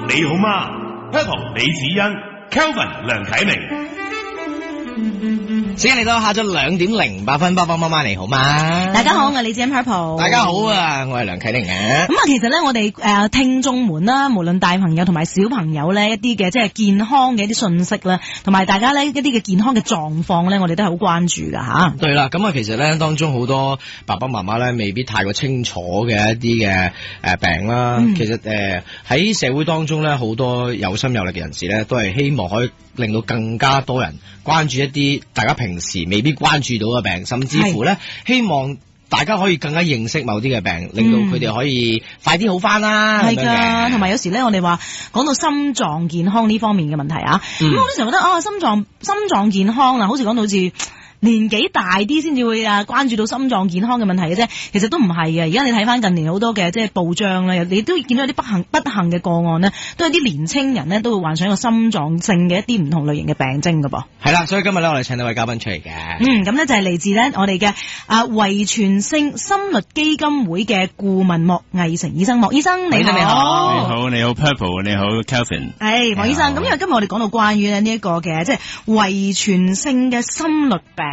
你好嗎 ？Purple 李子欣 ，Kelvin 梁啟明。時間嚟到下晝2:08，爸爸媽媽你好嗎？大家好，我係李子欣 Purple。大家好啊，我係梁啟寧啊。咁啊，其實咧，我哋聽眾們啦，無論大朋友同埋小朋友咧，一啲嘅即係健康嘅一啲信息啦，同埋大家咧一啲嘅健康嘅狀況咧，我哋都係好關注噶吓。對啦，咁啊，其實咧當中好多爸爸媽媽咧未必太過清楚嘅一啲嘅病啦。其實喺社會當中咧，好多有心有力嘅人士咧，都係希望可以令到更加多人關注一啲大家平時未必關注到嘅病，甚至乎咧希望大家可以更加認識某啲嘅病，令到佢哋可以快啲好翻啦。係噶，同埋有時咧，我哋話講到心臟健康呢方面嘅問題啊，咁我啲時候覺得心臟健康啦，好似講到好似年紀大啲先至會關注到心臟健康嘅問題嘅啫，其實都唔係嘅。而家你睇翻近年好多嘅即係報章咧，你都見到有啲不幸嘅個案呢，都有啲年青人呢都會患上一個心臟性嘅一啲唔同類型嘅病徵噶噃。係啦，所以今日咧我哋請到位嘉賓出嚟嘅。咁咧就係嚟自咧我哋嘅遺傳性心律基金會嘅顧問莫毅成醫生。莫醫生你好。你好 Purple， 你好 Kelvin。係莫醫生，咁因為今日我哋講到關於呢一個嘅即係遺傳性嘅心律病。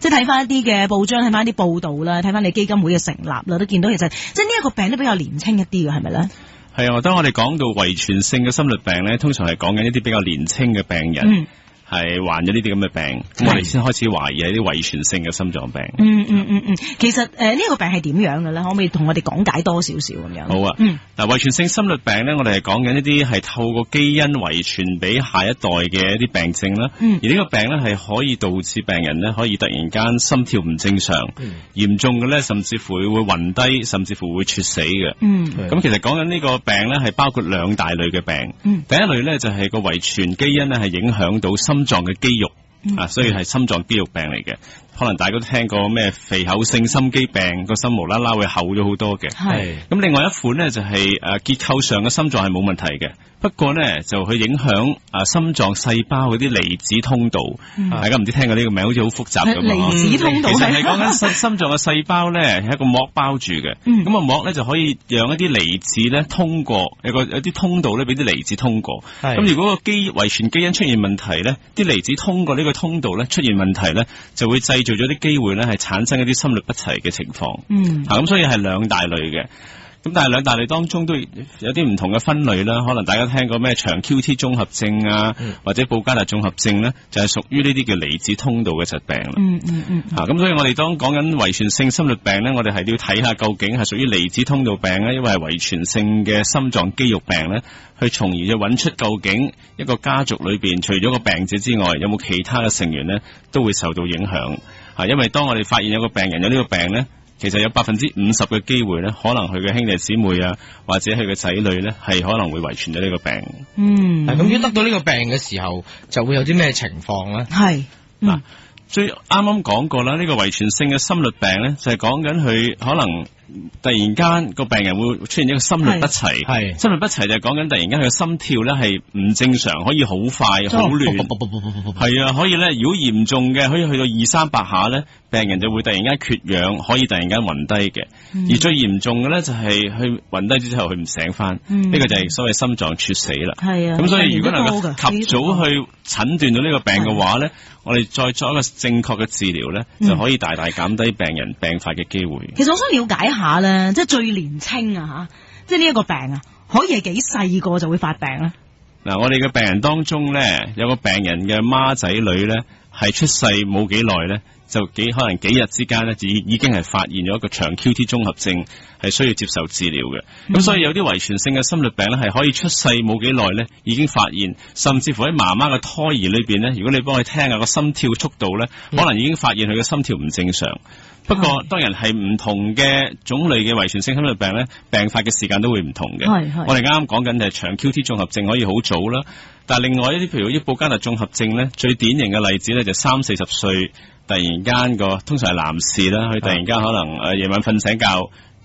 即係睇翻一啲嘅報章，睇翻一啲報道啦，睇翻你基金會嘅成立啦，都見到其實即係呢一個病都比較年輕一啲嘅，係咪咧？係啊，當我哋講到遺傳性嘅心律病咧，通常係講緊一啲比較年輕嘅病人。係患咗呢啲咁嘅病，咁我哋先開始懷疑係啲遺傳性嘅心臟病。其實呢個病係點樣嘅咧？可唔可以同我哋講解多少少咁樣？好啊。嗱，遺傳性心律病咧，我哋係講緊一啲係透過基因遺傳俾下一代嘅一啲病症啦。而呢個病咧係可以導致病人咧可以突然間心跳唔正常，嚴重嘅咧甚至乎會暈低，甚至乎會猝死嘅。咁其實講緊呢個病咧係包括兩大類嘅病。第一類咧就係個遺傳基因咧係影響到心臟嘅肌肉。所以係心臟肌肉病嚟嘅。可能大家都聽過咩肥厚性心肌病，個心無啦啦會厚咗好多嘅。咁另外一款呢，就係結構上嘅心臟係冇問題嘅，不過呢，就去影響心臟細胞嗰啲離子通道。大家唔知聽過呢個名，好似好複雜咁。離子通道其實係講緊心臟嘅細胞呢，係一個膜包住嘅。咁個膜呢，就可以讓一啲離子呢通過，有啲通道呢俾啲離子通過。咁如果個遺傳基因出現問題呢，啲離子通過呢個通道呢出現問題呢，就會製造咗啲機會咧，係產生一啲心律不齊嘅情況。咁所以係兩大類嘅。咁但係兩大類當中都有啲唔同嘅分類啦。可能大家聽過咩長 QT 綜合症啊，或者布加特綜合症咧，就係屬於呢啲叫離子通道嘅疾病啦。咁所以我哋當講緊遺傳性心律病咧，我哋係要睇下究竟係屬於離子通道病咧，因為係遺傳性嘅心臟肌肉病咧，去從而去揾出究竟一個家族裏邊除咗個病者之外，有冇其他嘅成員咧都會受到影響。因為當我哋發現有個病人有呢個病咧，其實有50%嘅機會咧，可能佢嘅兄弟姊妹啊，或者佢嘅仔女咧，係可能會遺傳咗呢個病。咁如果得到呢個病嘅時候，就會有啲咩情況咧？係嗱，最啱啱講過啦，呢個遺傳性嘅心律病咧，就係講緊佢可能突然間個病人會出現一個心律不齊。心律不齊就係講緊突然間佢嘅心跳咧係唔正常，可以好快好亂。係啊，可以咧，如果嚴重嘅可以去到200-300下咧，病人就會突然間缺氧，可以突然間暈低嘅。而最嚴重嘅咧就係佢暈低之後佢唔醒翻，呢個就係所謂心臟猝死啦。咁所以如果能夠及早去診斷到呢個病嘅話咧，我哋再作一個正確嘅治療咧，就可以大大減低病人病發嘅機會。其實我想了解下咧，即係最年輕啊吓，即係呢一個病啊，可以係幾細個就會發病咧？嗱，我哋嘅病人當中咧，有個病人嘅孖仔女咧，係出世冇幾耐咧，就可能幾日之間咧，已經係發現咗一個長 QT 綜合症，係需要接受治療嘅。咁所以有啲遺傳性嘅心律病咧，係可以出世冇幾耐咧，已經發現，甚至乎喺媽媽嘅胎兒裏邊咧，如果你幫佢聽下個心跳速度咧，可能已經發現佢嘅心跳唔正常。不過當然係唔同嘅種類嘅遺傳性心律病咧，病發嘅時間都會唔同嘅。我哋啱啱講緊就係長 QT 綜合症可以好早啦，但係另外一啲譬如啲布加特綜合症咧，最典型嘅例子咧就30-40歲突然間通常係男士啦，佢突然間可能夜晚瞓醒覺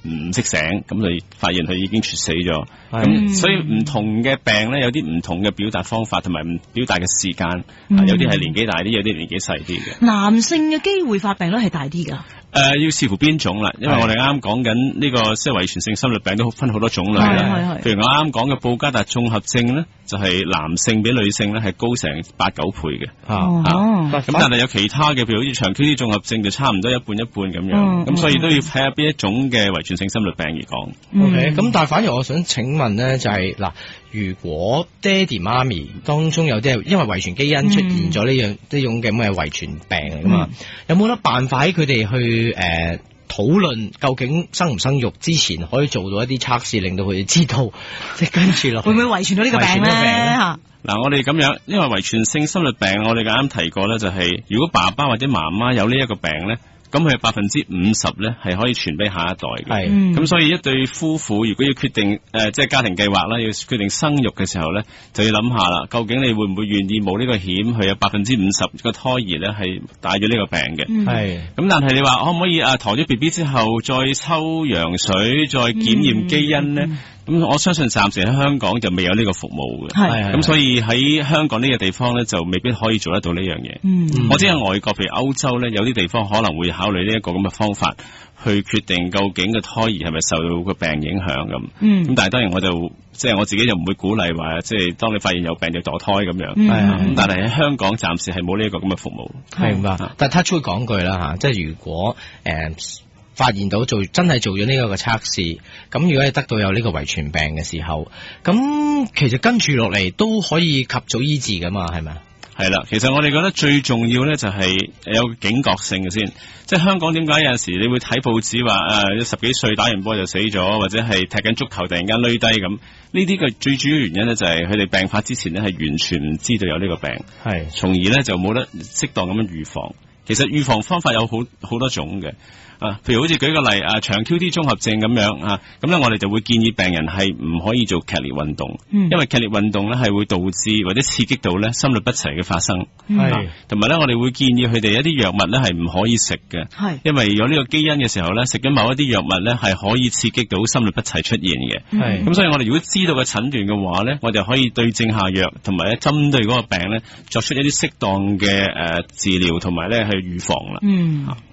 唔識醒，咁就發現佢已經猝死咗。咁所以唔同嘅病咧，有啲唔同嘅表達方法同埋表達嘅時間，有啲係年紀大啲，有啲年紀細啲嘅。男性嘅機會發病率係大啲㗎？要視乎邊種啦，因為我哋啱啱講緊呢個即係遺傳性心律病都分好多種類啦。譬如我啱啱講嘅布加達綜合症咧，就係男性比女性咧係高成8-9倍嘅。咁但係有其他嘅，譬如好似長 QT 綜合症就差唔多一半一半咁樣。咁所以都要睇下邊一種嘅遺傳性心律病而講。OK，咁但係反而我想請問咧，就係嗱，如果爹哋媽咪當中有啲係因為遺傳基因出現咗呢種嘅咁嘅遺傳病嚟噶嘛，有冇得辦法喺佢哋去討論究竟生唔生育之前可以做到一啲測試，令到佢哋知道即係跟住落會唔會遺傳到呢個病咧？嗱，我哋咁樣，因為遺傳性心律病，我哋啱啱提過咧，就係如果爸爸或者媽媽有呢一個病咧，咁佢50%咧係可以傳俾下一代嘅。咁所以一對夫婦如果要決定即係家庭計劃啦，要決定生育嘅時候咧，就要諗下啦，究竟你會唔會願意冒呢個險，佢有50%個胎兒咧係帶咗呢個病嘅。咁但係你話可唔可以抬咗 BB 之後再抽羊水，再檢驗基因咧？咁我相信暫時喺香港就未有呢個服務嘅。咁所以喺香港呢個地方咧就未必可以做得到呢樣嘢。我知喺外國譬如歐洲咧，有啲地方可能會考慮呢一個咁嘅方法去決定究竟個胎兒係咪受到個病影響咁。咁但係當然我就即係我自己就唔會鼓勵話即係當你發現有病就墮胎咁樣。咁但係喺香港暫時係冇呢一個咁嘅服務。明白。但係 touch wood 講句啦吓，即係如果發現到真係做咗呢一個測試，咁如果係得到有呢個遺傳病嘅時候，咁其實跟住落嚟都可以及早醫治噶嘛，係咪？係啦，其實我哋覺得最重要咧就係有警覺性嘅先。即係香港點解有陣時你會睇報紙話10幾歲打完波就死咗，或者係踢緊足球突然間攣低咁，呢啲嘅最主要原因咧就係佢哋病發之前咧係完全唔知道有呢個病，從而咧就冇得適當咁樣預防。其實預防方法有好多種嘅。譬如好似舉個例，長 QT 綜合症咁樣咁咧我哋就會建議病人係唔可以做劇烈運動，因為劇烈運動咧係會導致或者刺激到咧心律不齊嘅發生，同埋咧我哋會建議佢哋一啲藥物咧係唔可以食嘅，因為有呢個基因嘅時候咧食咗某一啲藥物咧係可以刺激到心律不齊出現嘅，咁所以我哋如果知道個診斷嘅話咧，我哋可以對症下藥，同埋咧針對嗰個病咧作出一啲適當嘅治療，同埋咧去預防啦。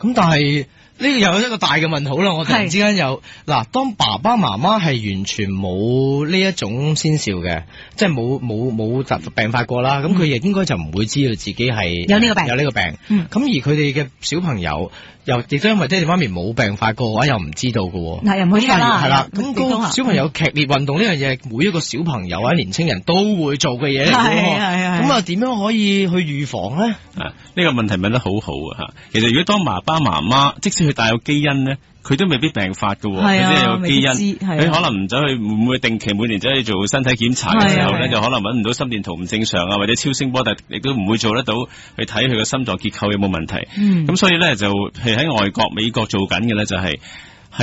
咁但係呢個又有一個大嘅問號啦，我突然之間有嗱，當爸爸媽媽係完全冇呢一種先兆嘅，即係冇病發過啦，咁佢亦應該就唔會知道自己係有呢個病。咁而佢哋嘅小朋友又亦都因為爹哋媽咪冇病發過嘅話，又唔知道嘅。嗱，又唔可以係啦。咁個小朋友劇烈運動呢樣嘢，每一個小朋友或者年青人都會做嘅嘢嚟嘅。咁點樣可以去預防咧？呢個問題問得好好啊！其實如果當爸爸媽媽即使佢帶有基因咧，佢都未必病發嘅，佢都有基因，佢可能唔走去唔會定期每年走去做身體檢查嘅時候咧，就可能揾唔到心電圖唔正常啊，或者超聲波，但亦都唔會做得到去睇佢嘅心臟結構有冇問題。咁所以咧就係喺外國美國做緊嘅咧就係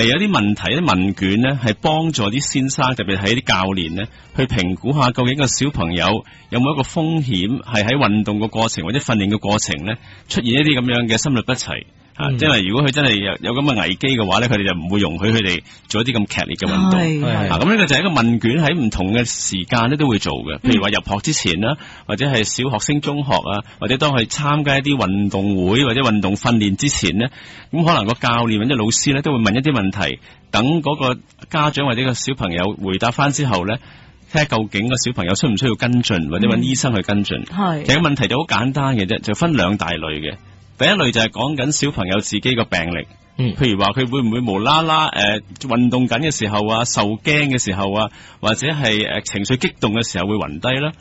有啲問題，啲問卷咧係幫助啲先生，特別係啲教練咧去評估下究竟個小朋友有冇一個風險係喺運動嘅過程或者訓練嘅過程咧出現一啲咁樣嘅心律不齊。因為如果佢真係有咁嘅危機嘅話咧，佢哋就唔會容許佢哋做一啲咁劇烈嘅運動。咁呢個就係一個問卷喺唔同嘅時間咧都會做嘅。譬如話入學之前啦，或者係小學升中學啊，或者當佢參加一啲運動會或者運動訓練之前咧，咁可能個教練或者老師咧都會問一啲問題，等嗰個家長或者個小朋友回答翻之後咧，睇下究竟個小朋友需唔需要跟進，或者揾醫生去跟進。其實問題就好簡單嘅啫，就分兩大類嘅。第一類就係講緊小朋友自己個病歷，譬如話佢會唔會無啦啦運動緊嘅時候啊，受驚嘅時候啊，或者係情緒激動嘅時候會暈低啦，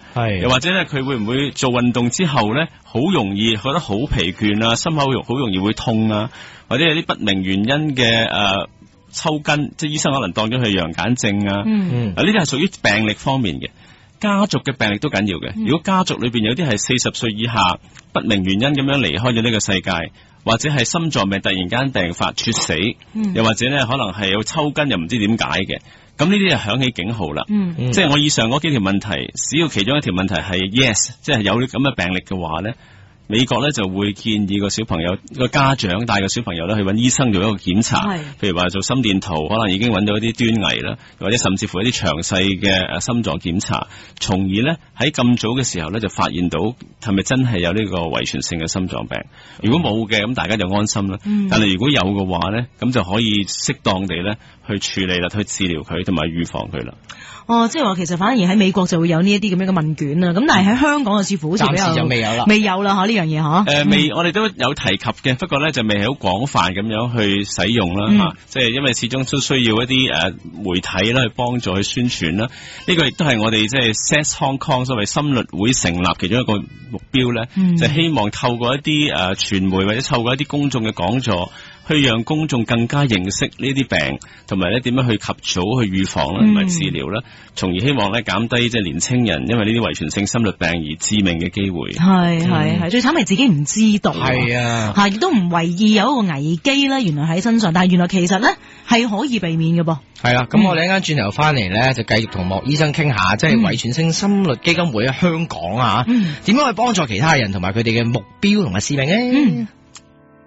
又或者咧佢會唔會做運動之後咧好容易覺得好疲倦啊，心口好容易會痛啊，或者有啲不明原因嘅抽筋，即係醫生可能當咗佢係羊癇症啊，呢啲係屬於病歷方面嘅。家族嘅病歷都緊要嘅。如果家族裏邊有啲係40歲以下不明原因咁樣離開咗呢個世界，或者係心臟病突然間病發猝死，又或者咧可能係有抽筋又唔知點解嘅，咁呢啲就響起警號啦。即係我以上嗰幾條問題，只要其中一條問題係 yes， 即係有咁嘅病歷嘅話咧，美國咧就會建議個小朋友個家長帶個小朋友咧去揾醫生做一個檢查，譬如話做心電圖，可能已經揾到一啲端倪啦，或者甚至乎一啲詳細嘅心臟檢查，從而咧喺咁早嘅時候咧就發現到係咪真係有呢個遺傳性嘅心臟病。如果冇嘅，咁大家就安心啦。但係如果有嘅話咧，咁就可以適當地咧去處理啦，去治療佢同埋預防佢啦。哦，即係話其實反而喺美國就會有呢一啲咁樣嘅問卷啊，咁但係喺香港就似乎好似比較暫時就未有啦，未有啦呢樣嘢嗬。未，我哋都有提及嘅，不過咧就未係好廣泛咁樣去使用啦即係因為始終都需要一啲媒體啦去幫助去宣傳啦。呢個亦都係我哋即係 Sex Hong Kong 所謂心律會成立其中一個目標咧，就希望透過一啲傳媒或者透過一啲公眾嘅講座，去讓公眾更加認識呢啲病，同埋咧點樣去及早去預防啦，同埋治療啦，從而希望咧減低即係年青人因為呢啲遺傳性心律病而致命嘅機會。係最慘係自己唔知道，係啊，吓亦都唔為意有一個危機咧，原來喺身上，但係原來其實咧係可以避免嘅噃。係啦，咁我哋一陣轉頭翻嚟咧，就繼續同莫醫生傾下，即係遺傳性心律基金會喺香港啊，點樣去幫助其他人同埋佢哋嘅目標同埋使命咧？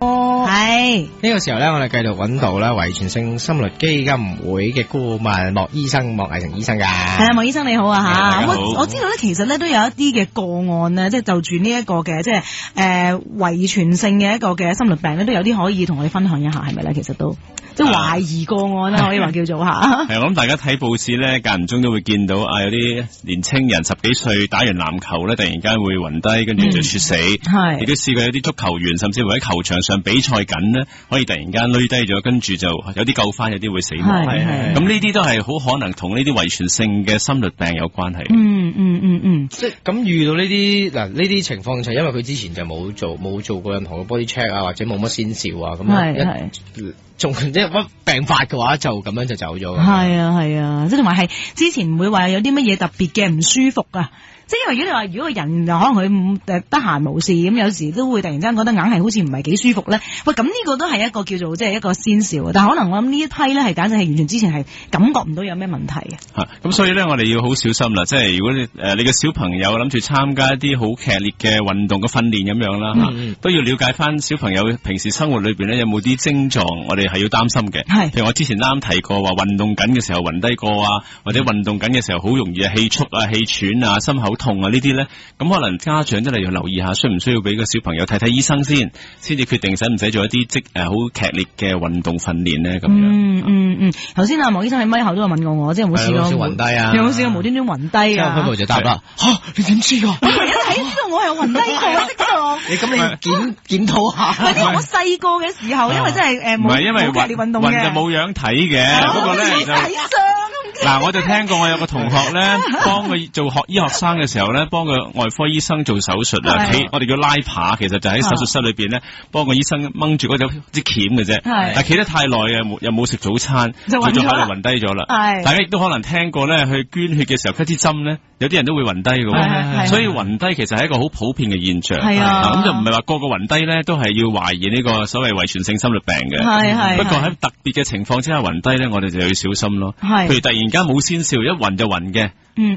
係呢個時候咧，我哋繼續揾到啦遺傳性心律基金會嘅顧問莫醫生，莫毅成醫生噶。係啊，莫醫生你好啊吓，我知道咧，其實咧都有一啲嘅個案咧，即係就住呢一個嘅即係遺傳性嘅一個嘅心律病咧，都有啲可以同我哋分享一下，係咪咧？其實都即係懷疑個案啦，可以話叫做吓。係我諗大家睇報紙咧，間唔中都會見到有啲年青人10幾歲打完籃球咧，突然間會暈低，跟住就猝死。係亦都試過有啲足球員，甚至乎喺球場上比賽緊呢，可以突然間累低咗，跟住就有啲救翻，有啲會死亡。咁呢啲都係好可能同呢啲遺傳性嘅心律病有關係。即係咁遇到呢啲呢啲情況，就因為佢之前就冇做過任何嘅 body check 啊，或者冇乜先兆啊，咁仲即係乜病發嘅話，就咁樣就走咗。係啊，即係同埋係之前唔會話有啲乜嘢特別嘅唔舒服啊。即係因為如果個人可能佢得閒無事咁，有時都會突然間覺得硬係好似唔係幾舒服咧。喂，咁呢個都係一個叫做即係一個先兆，但係可能我諗呢一批咧係簡直係完全之前係感覺唔到有咩問題嘅。咁所以咧我哋要好小心啦。即係如果你嘅小朋友諗住參加一啲好劇烈嘅運動嘅訓練咁樣啦，都要了解翻小朋友平時生活裏邊咧有冇啲症狀，我哋係要擔心嘅。譬如我之前啱提過話運動緊嘅時候暈低過啊，或者運動緊嘅時候好容易氣促啊、氣喘啊、心口痛啊呢啲咧，咁可能家長真係要留意下，需唔需要俾個小朋友睇醫生先至決定使唔使做一啲好劇烈嘅運動訓練咧咁樣。頭先莫醫生喺咪後都有問過我，即係有冇試過暈低啊？有冇試過無端端暈低啊？之後佢就答啦，你點知㗎？我一睇知道我係暈低過，你咁你檢討下。因為我細個嘅時候，因為真係冇劇烈運動嘅，暈就冇樣睇嘅，不過咧就嗱，我就聽過我有個同學咧，幫佢做醫學生嘅時候咧，幫個外科醫生做手術啊，我哋叫拉扒，其實就喺手術室裏邊咧，幫個醫生掹住嗰支鉗嘅啫，但係企得太耐嘅，又冇食早餐，佢就喺度暈低咗啦。大家亦都可能聽過咧，去捐血嘅時候拮支針咧，有啲人都會暈低嘅，所以暈低其實係一個好普遍嘅現象。咁就唔係話個個暈低咧都係要懷疑呢個所謂遺傳性心律病嘅。不過喺特別嘅情況之下暈低咧，我哋就要小心咯。譬如突然間冇先兆，一暈就暈嘅。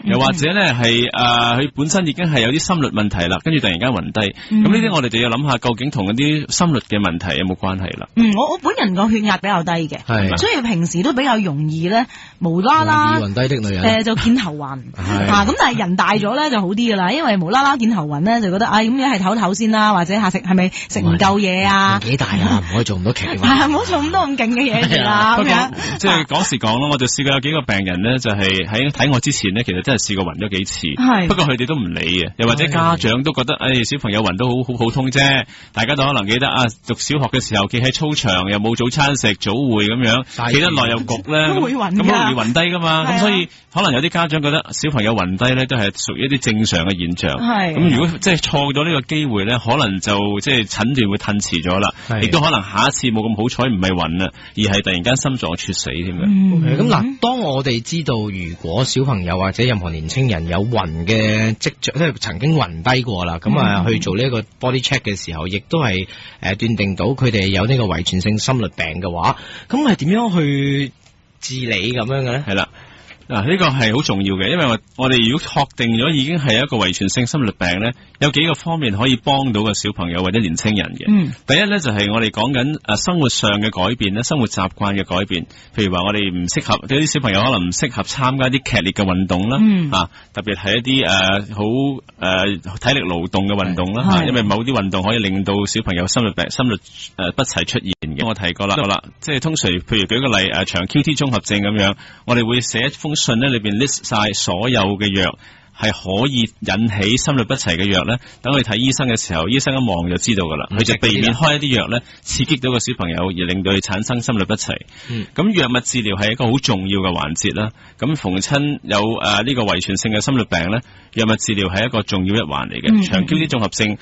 又或者咧係佢本身已經係有啲心律問題啦，跟住突然間暈低，咁呢啲我哋就要諗下究竟同嗰啲心律嘅問題有冇關係啦。我本人個血壓比較低嘅，所以平時都比較容易咧無啦啦暈低的女人就見頭暈咁但係人大咗咧就好啲噶啦，因為無啦啦見頭暈咧就覺得咁一係唞唞先啦，或者下係咪食唔夠嘢啊？幾大啦，唔可以做咁多劇，唔好做咁多咁勁嘅嘢嚟啦。不過即係講時講咯，我就試過有幾個病人咧，就係喺睇我之前咧，其實真係試過暈咗幾次，不過佢哋都唔理嘅，又或者家長都覺得小朋友暈都好普通啫。大家都可能記得讀小學嘅時候企喺操場又冇早餐食，早會咁樣企得耐又焗咧，咁好容易暈低噶嘛。咁所以可能有啲家長覺得小朋友暈低咧都係屬於一啲正常嘅現象。咁如果即係錯咗呢個機會咧，可能就即係診斷會褪遲咗啦，亦都可能下一次冇咁好彩唔係暈啦，而係突然間心臟猝死添嘅。咁嗱，當我哋知道如果小朋友或者任何年青人有暈嘅跡象，即係曾經暈低過啦，咁去做呢一個 body check 嘅時候，亦都係斷定到佢哋有呢個遺傳性心律病嘅話，咁係點樣去治理咁樣嘅咧？係啦。嗱，呢個係好重要嘅，因為我哋如果確定咗已經係一個遺傳性心律病咧，有幾個方面可以幫到個小朋友或者年青人嘅。第一咧就係我哋講緊生活上嘅改變咧，生活習慣嘅改變，譬如話我哋唔適合，有啲小朋友可能唔適合參加啲劇烈嘅運動啦，特別係一啲好體力勞動嘅運動啦，因為某啲運動可以令到小朋友心律不齊出現嘅。我提過啦，即係通常譬如舉個例，長 QT 綜合症咁樣，我哋會寫一封信咧，裏邊 list 晒所有嘅藥係可以引起心律不齊嘅藥咧，等佢睇醫生嘅時候，醫生一望就知道噶啦，佢就避免開一啲藥咧，刺激到個小朋友而令到佢產生心律不齊。咁藥物治療係一個好重要嘅環節啦。咁逢親有呢個遺傳性嘅心律病咧，藥物治療係一個重要一環嚟嘅。長 QT 綜合症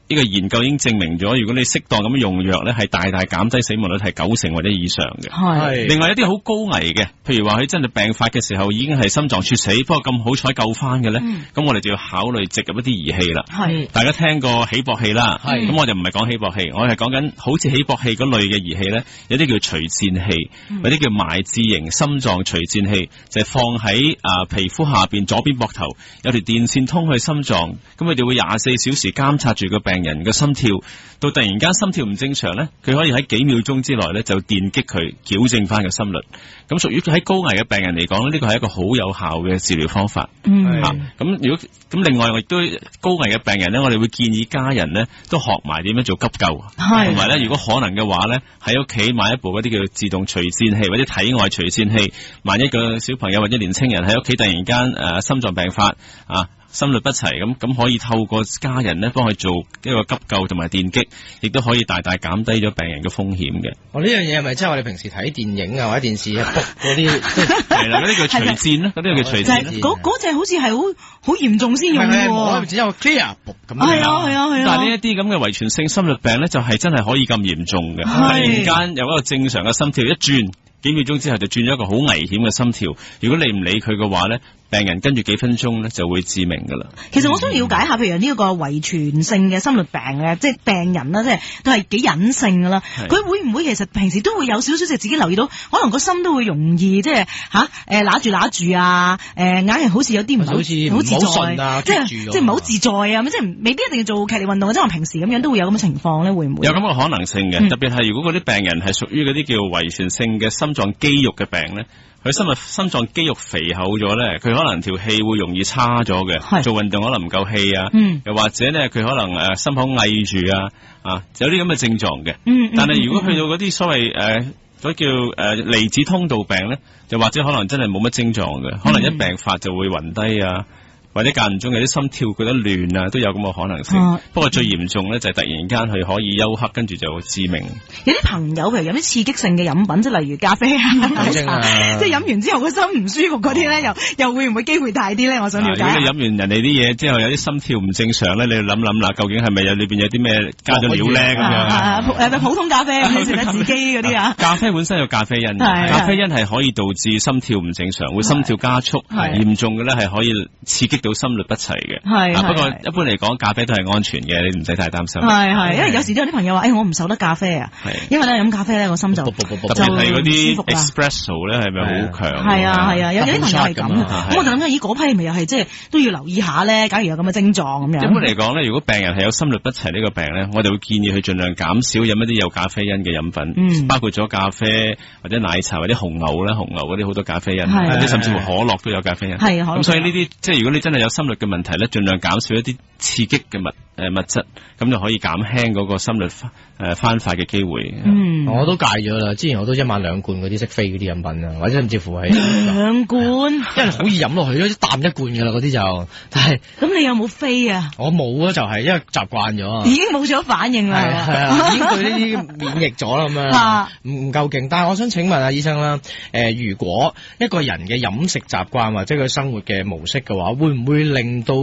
呢個研究已經證明咗，如果你適當咁用藥咧，係大大減低死亡率係90%或者以上嘅。係。另外一啲好高危嘅，譬如話佢真係病發嘅時候已經係心臟猝死，不過咁好彩救翻嘅咧，咁我哋就要考慮植入一啲儀器啦。係。大家聽過起搏器啦，係。咁我就唔係講起搏器，我係講緊好似起搏器嗰類嘅儀器咧，有啲叫除顫器，或者叫埋置型心臟除顫器，就係放喺皮膚下邊左邊膊頭，有條電線通去心臟，咁佢哋會24小時監察住個病人嘅心跳，到突然間心跳唔正常咧，佢可以喺幾秒鐘之內咧就電擊佢，矯正翻個心率。咁屬於喺高危嘅病人嚟講咧，呢個係一個好有效嘅治療方法。咁另外我亦都高危嘅病人咧，我哋會建議家人咧都學埋點樣做急救，同埋咧如果可能嘅話咧，喺屋企買一部嗰啲叫自動除顫器或者體外除顫器，萬一個小朋友或者年青人喺屋企突然間心臟病發心律不齊咁可以透過家人咧幫佢做一個急救同埋電擊，亦都可以大大減低咗病人嘅風險嘅。呢樣嘢係咪即係我哋平時睇電影啊或者電視嗰啲係啦，嗰啲叫除顫啦，嗰啲叫除顫。嗰隻好似係好嚴重先用喎，只有 clear 咁。係啊。但係呢一啲咁嘅遺傳性心律病咧，就係真係可以咁嚴重嘅。突然間有一個正常嘅心跳一轉，幾秒鐘之後就轉咗一個好危險嘅心跳。如果你唔理佢嘅話咧，病人跟住幾分鐘咧就會致命噶啦。其實我想了解下，譬如呢個遺傳性嘅心律病嘅，即係病人啦，即係都係幾隱性噶啦。佢會唔會其實平時都會有少少即係自己留意到，可能個心都會容易即係揦住啊，硬係好似有啲唔好自在啊，即係唔好自在啊，即係未必一定要做劇烈運動，即係平時咁樣都會有咁嘅情況咧，會唔會？有咁嘅可能性嘅，特別係如果嗰啲病人係屬於嗰啲叫遺傳性嘅心臟肌肉嘅病咧。佢心臟肌肉肥厚咗咧，佢可能條氣會容易差咗嘅，做運動可能唔夠氣啊，又或者咧佢可能心口翳住有啲咁嘅症狀嘅。但係如果去到嗰啲所謂嗰叫離子通道病咧，就或者可能真係冇乜症狀嘅，可能一病發就會暈低啊。或者間唔中有啲心跳覺得亂啊，都有咁嘅可能性。不過最嚴重咧就係突然間佢可以休克，跟住就致命。有啲朋友譬如飲啲刺激性嘅飲品，即係例如咖啡即係飲完之後個心唔舒服嗰啲咧，又會唔會機會大啲咧？我想了解。如果你飲完人哋啲嘢之後有啲心跳唔正常咧，你諗諗啦，究竟係咪有裏邊有啲咩加咗料咧咁樣？普通咖啡咁，食得自己嗰啲啊？咖啡本身有咖啡因，咖啡因係可以導致心跳唔正常，會心跳加速，嚴重嘅咧係可以刺激到心律不齊嘅。不過一般嚟講，咖啡都係安全嘅，你唔使太擔心。因為有時都有啲朋友話，我唔受得咖啡啊，因為咧飲咖啡咧個心就特別係嗰啲 espresso 咧係咪好強？係啊，有啲朋友係咁嘅。咁我就諗緊，嗰批咪又係即係都要留意下咧。假如有咁嘅症狀咁樣。一般嚟講咧，如果病人係有心律不齊呢個病咧，我哋會建議佢盡量減少飲一啲有咖啡因嘅飲品，包括咗咖啡或者奶茶或者紅牛咧，紅牛嗰啲好多咖啡因，或者甚至乎可樂都有咖啡因。咁所以呢啲即係如果你真係有心律嘅問題咧，盡量減少一啲刺激嘅物質，咁就可以減輕嗰個心律翻發嘅機會。我都戒咗啦，之前我都1晚2罐嗰啲識飛嗰啲飲品啊，或者甚至乎係2罐，因為好易飲落去咯，一啖1罐噶啦嗰啲就。但係咁你有冇飛啊？我冇啊，就係因為習慣咗，已經冇咗反應啦。係啊，已經對呢啲免疫咗啦咁樣，唔夠勁。但係我想請問下醫生啦，如果一個人嘅飲食習慣或者佢生活嘅模式嘅話，會唔會令到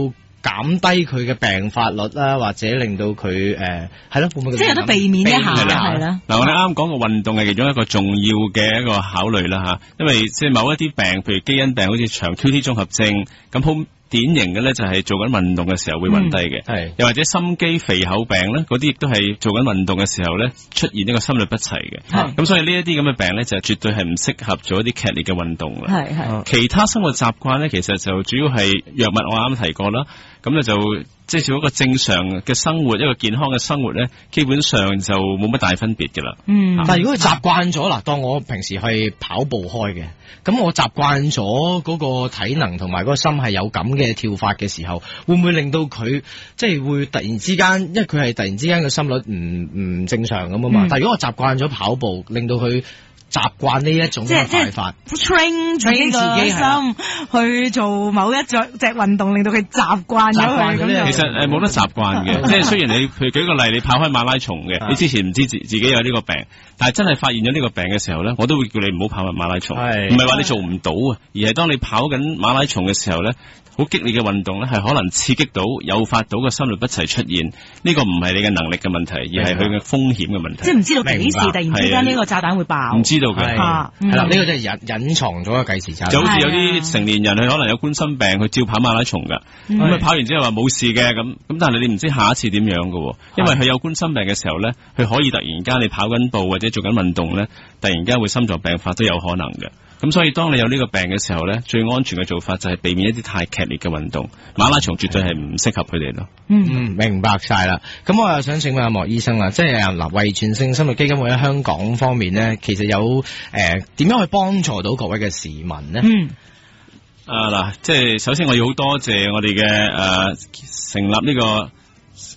減低佢嘅病發率啦，或者令到佢係咯，會唔會即係有得避免一下係啦。嗱，我哋啱啱講個運動係其中一個重要嘅一個考慮啦嚇，因為即係某一啲病，譬如基因病，好似長 QT 綜合症咁典型嘅咧就係做緊運動嘅時候會暈低嘅，係又或者心肌肥厚病咧，嗰啲亦都係做緊運動嘅時候咧出現一個心律不齊嘅。咁所以呢一啲咁嘅病咧就絕對係唔適合做一啲劇烈嘅運動啦。係其他生活習慣咧，其實就主要係藥物，我啱啱提過啦。咁咧就即係做一個正常嘅生活，一個健康嘅生活咧，基本上就冇乜大分別嘅啦。但係如果佢習慣咗嗱，當我平時係跑步開嘅，咁我習慣咗嗰個體能同埋嗰個心係有咁嘅跳法嘅時候，會唔會令到佢即係會突然之間，因為佢係突然之間個心率唔正常咁啊嘛？但係如果我習慣咗跑步，令到佢習慣呢一種嘅快法 train 自己個心去做某一隻運動，令到佢習慣咗佢咁樣。其實冇得習慣嘅，即係雖然你譬如舉個例，你跑開馬拉松嘅，你之前唔知自己有呢個病，但係真係發現咗呢個病嘅時候咧，我都會叫你唔好跑馬拉松，唔係話你做唔到啊，而係當你跑緊馬拉松嘅時候咧，好激烈嘅運動咧，係可能刺激到、誘發到個心律不齊出現。呢個唔係你嘅能力嘅問題，而係佢嘅風險嘅問題。即係唔知道幾時突然之間呢個炸彈會爆。唔知道嘅，係啦，呢個就係隱藏咗個計時炸彈。就好似有啲成年人佢可能有冠心病，佢照跑馬拉松㗎。咁佢跑完之後話冇事嘅咁，但係你唔知下一次點樣㗎喎。因為佢有冠心病嘅時候咧，佢可以突然間你跑緊步或者做緊運動咧，突然間會心臟病發都有可能嘅。咁所以當你有呢個病嘅時候咧，最安全嘅做法就係避免一啲太劇烈嘅運動。馬拉松絕對係唔適合佢哋咯。明白晒啦。咁我又想請問阿莫醫生啦，即係嗱遺傳性心律基金會喺香港方面咧，其實有點樣去幫助到各位嘅市民咧？嗱，即係首先我要好多謝我哋嘅成立呢個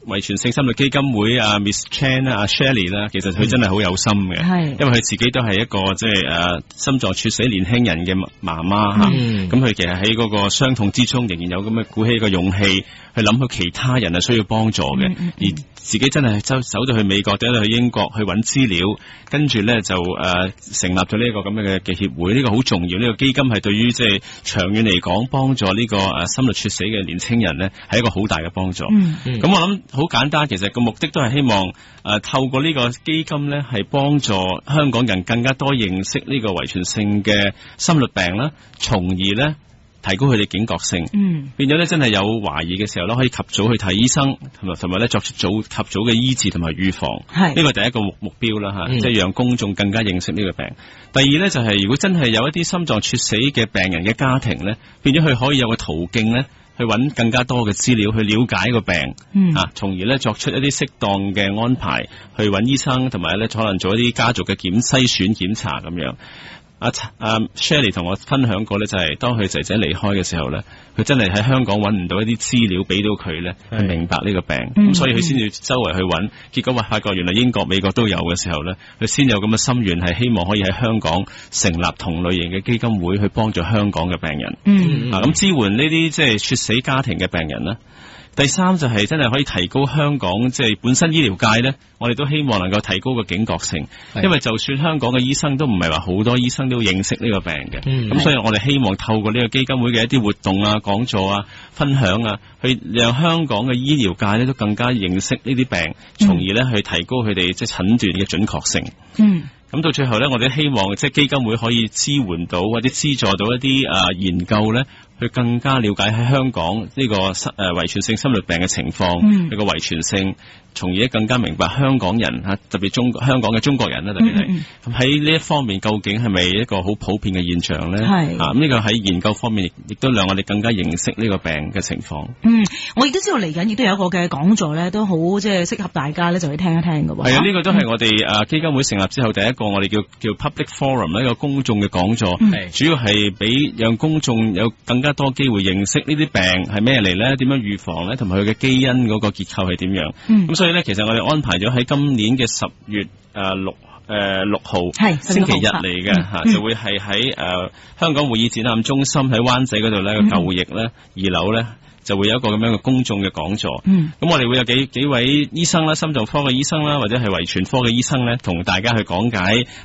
遺傳性心律基金會Miss Chan 啦，Shirley 啦，其實佢真係好有心嘅，因為佢自己都係一個即係心臟猝死年輕人嘅媽媽吓，咁佢其實喺嗰個傷痛之中，仍然有咁嘅鼓起個勇氣去諗到其他人係需要幫助嘅，而自己真係走到去美國，走到去英國去揾資料，跟住咧就成立咗呢一個咁嘅協會，呢個好重要，呢個基金係對於即係長遠嚟講幫助呢個心律猝死嘅年輕人咧係一個好大嘅幫助。咁我諗好簡單，其實個目的都係希望透過呢個基金咧係幫助香港人更加多認識呢個遺傳性嘅心律病啦，從而咧提高佢哋警覺性，變咗咧真係有懷疑嘅時候咧，可以及早去睇醫生，同埋咧作出及早嘅醫治同埋預防。呢個第一個目標啦吓，即係讓公眾更加認識呢個病。第二咧就係如果真係有一啲心臟猝死嘅病人嘅家庭咧，變咗佢可以有個途徑咧，去揾更加多嘅資料去了解個病，從而咧作出一啲適當嘅安排，去揾醫生，同埋咧可能做一啲家族嘅篩選檢查咁樣。Shirley 同我分享過咧，就係當佢仔仔離開嘅時候咧，佢真係喺香港揾唔到一啲資料俾到佢咧，去明白呢個病，咁所以佢先要周圍去揾，結果發覺原來英國、美國都有嘅時候咧，佢先有咁嘅心願，係希望可以喺香港成立同類型嘅基金會去幫助香港嘅病人。咁支援呢啲即係猝死家庭嘅病人啦。第三就係真係可以提高香港即係本身醫療界咧，我哋都希望能夠提高個警覺性，因為就算香港嘅醫生都唔係話好多醫生都認識呢個病嘅，咁所以我哋希望透過呢個基金會嘅一啲活動啊、講座啊、分享啊，去讓香港嘅醫療界咧都更加認識呢啲病，從而咧去提高佢哋即係診斷嘅準確性。咁到最後咧，我哋希望即係基金會可以支援到或者資助到一啲研究咧，去更加了解喺香港呢個遺傳性心律病嘅情況，佢個遺傳性，從而更加明白香港人特別香港嘅中國人啦，特別係咁喺呢一方面，究竟係咪一個好普遍嘅現象咧？咁呢個喺研究方面亦都讓我哋更加認識呢個病嘅情況。我亦都知道嚟緊亦都有一個嘅講座咧，都好即係適合大家咧，就去聽一聽㗎喎。係啊，呢個都係我哋基金會成立之後第一個我哋叫 public forum 一個公眾嘅講座，主要係俾讓公眾有更加多機會認識呢啲病係咩嚟咧，點樣預防咧，同埋佢嘅基因嗰個結構係點樣。咁所以咧，其實我哋安排咗喺今年嘅10月6號星期日嚟嘅就會係喺香港會議展覽中心喺灣仔嗰度咧個舊翼咧2樓咧，就會有一個咁樣嘅公眾嘅講座。咁我哋會有幾位醫生啦，心臟科嘅醫生啦，或者係遺傳科嘅醫生咧，同大家去講解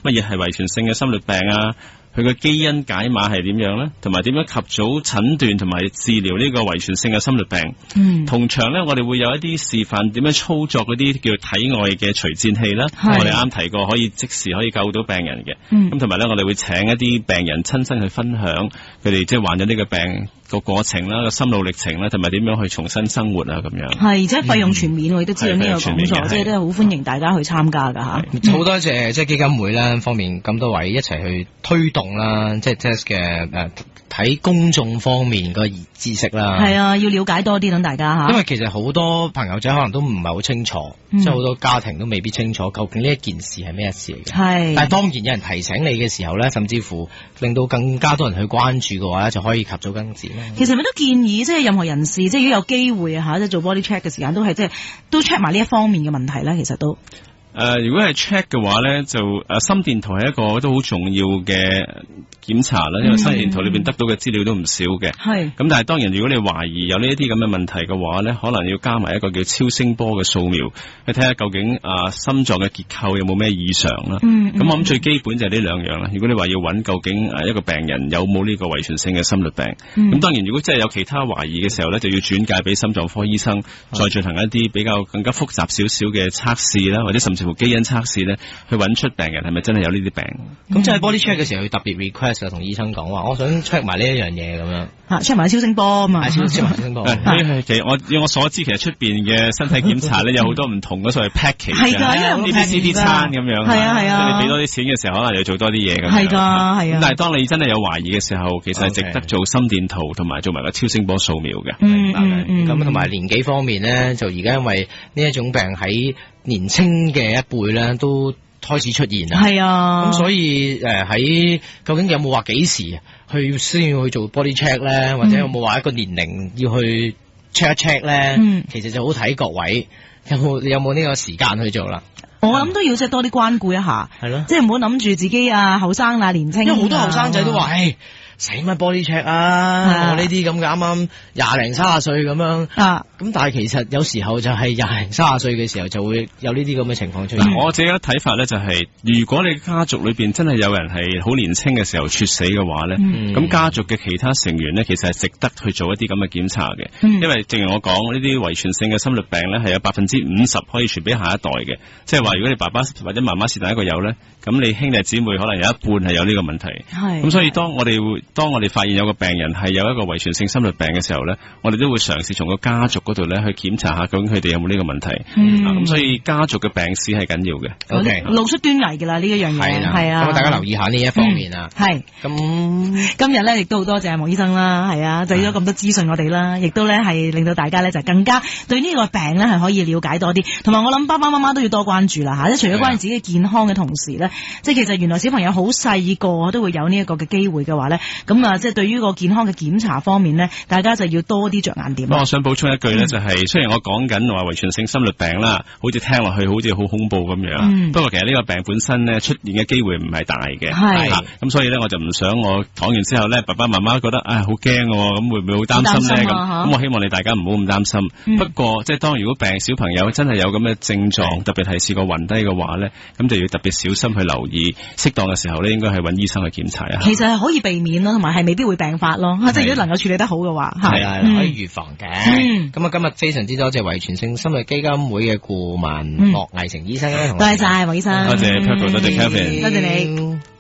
乜嘢係遺傳性嘅心律病啊，佢嘅基因解碼係點樣咧，同埋點樣及早診斷同埋治療呢個遺傳性嘅心律病。同場咧，我哋會有一啲示範點樣操作嗰啲叫體外嘅除顫器啦。我哋啱提過，可以即時可以救到病人嘅。咁同埋咧，我哋會請一啲病人親身去分享佢哋即係患咗呢個病個過程啦、個心路歷程啦，同埋點樣去重新生活啊咁樣。係，而且費用全免，我亦都知道呢個講座，即係都係好歡迎大家去參加㗎嚇。好多謝即係基金會啦方面咁多位一齊去推動啦，即係 test 嘅睇公眾方面個知識啦。係啊，要了解多啲等大家嚇。因為其實好多朋友仔可能都唔係好清楚，即係好多家庭都未必清楚究竟呢一件事係咩事嚟嘅。係。但係當然有人提醒你嘅時候咧，甚至乎令到更加多人去關注嘅話咧，就可以及早根治。其實咪都建議即係任何人士，即係如果有機會啊嚇，即係做 body check 嘅時間都係即係都 check 埋呢一方面嘅問題啦。其實都。如果係 check 嘅話咧，就心電圖係一個都好重要嘅檢查啦，因為心電圖裏邊得到嘅資料都唔少嘅。係。咁但係當然，如果你懷疑有呢一啲咁嘅問題嘅話咧，可能要加埋一個叫超聲波嘅掃描，去睇下究竟心臟嘅結構有冇咩異常啦。咁我諗最基本就係呢兩樣啦。如果你話要揾究竟一個病人有冇呢個遺傳性嘅心律病，咁當然如果真係有其他懷疑嘅時候咧，就要轉介俾心臟科醫生，再進行一啲比較更加複雜少少嘅測試啦，或者甚至乎基因測試咧，去揾出病人係咪真係有呢啲病。咁即係 body check 嘅時候，要特別 request 同醫生講話，我想 check 埋呢一樣嘢咁樣。check 埋超聲波啊嘛。check 埋超聲波。其實以我所知，其實出邊嘅身體檢查咧有好多唔同嘅所謂 package。係㗎，因為 CT 餐咁樣。係啊係啊。即係你俾多啲錢嘅時候，可能要做多啲嘢咁。係㗎係啊。咁但係當你真係有懷疑嘅時候，其實係值得做心電圖同埋做埋個超聲波掃描嘅。咁同埋年紀方面咧，就而家因為呢一種病喺年青嘅一輩咧都開始出現啦。係啊。咁所以喺究竟有冇話幾時去先要去做 body check 咧，或者有冇話一個年齡要去 check 一 check 咧？其實就好睇各位有冇呢個時間去做啦。我諗都要即係多啲關顧一下。係咯。即係唔好諗住自己後生啊年青。因為好多後生仔都話使乜 body check 我呢啲咁嘅啱啱20零30歲咁樣咁但係其實有時候就係20零30歲嘅時候就會有呢啲咁嘅情況出現。我自己嘅睇法咧就係，如果你家族裏邊真係有人係好年輕嘅時候猝死嘅話咧，咁家族嘅其他成員咧其實係值得去做一啲咁嘅檢查嘅，因為正如我講，呢啲遺傳性嘅心律病咧係有50%可以傳俾下一代嘅，即係話如果你爸爸或者媽媽是第一個有咧，咁你兄弟姊妹可能有一半係有呢個問題。係。咁所以當我哋發現有個病人係有一個遺傳性心律病嘅時候咧，我哋都會嘗試從個家族嗰度咧去檢查下究竟佢哋有冇呢個問題。咁所以家族嘅病史係緊要嘅。OK， 露出端倪㗎啦呢一樣嘢。係啊。咁大家留意下呢一方面啊。係。咁今日咧亦都好多謝莫醫生啦，係啊，就咗咁多資訊我哋啦，亦都咧係令到大家咧就更加對呢個病咧係可以了解多啲，同埋我諗爸爸媽媽都要多關注啦嚇。即係除咗關注自己健康嘅同時咧，即係其實原來小朋友好細個都會有呢一個嘅機會嘅話咧，咁即係對於個健康嘅檢查方面咧，大家就要多啲着眼點。我想補充一句咧，就係雖然我講緊話遺傳性心律病啦，好似聽落去好似好恐怖咁樣，不過其實呢個病本身咧出現嘅機會唔係大嘅。係。咁所以咧我就唔想我講完之後咧，爸爸媽媽覺得好驚喎，咁會唔會好擔心咧？咁我希望你大家唔好咁擔心。不過即係當如果小朋友真係有咁嘅症狀，特別係試過暈低嘅話咧，咁就要特別小心去留意，適當嘅時候咧應該係揾醫生去檢查一下。其實係可以避免咯，同埋係未必會病發咯。即係如果能夠處理得好嘅話，係可以預防嘅。咁今日非常之多謝遺傳性心律基金會嘅顧問莫毅成醫生咧，多謝晒莫醫生，多謝 Purple， 多謝 Kevin， 多謝你。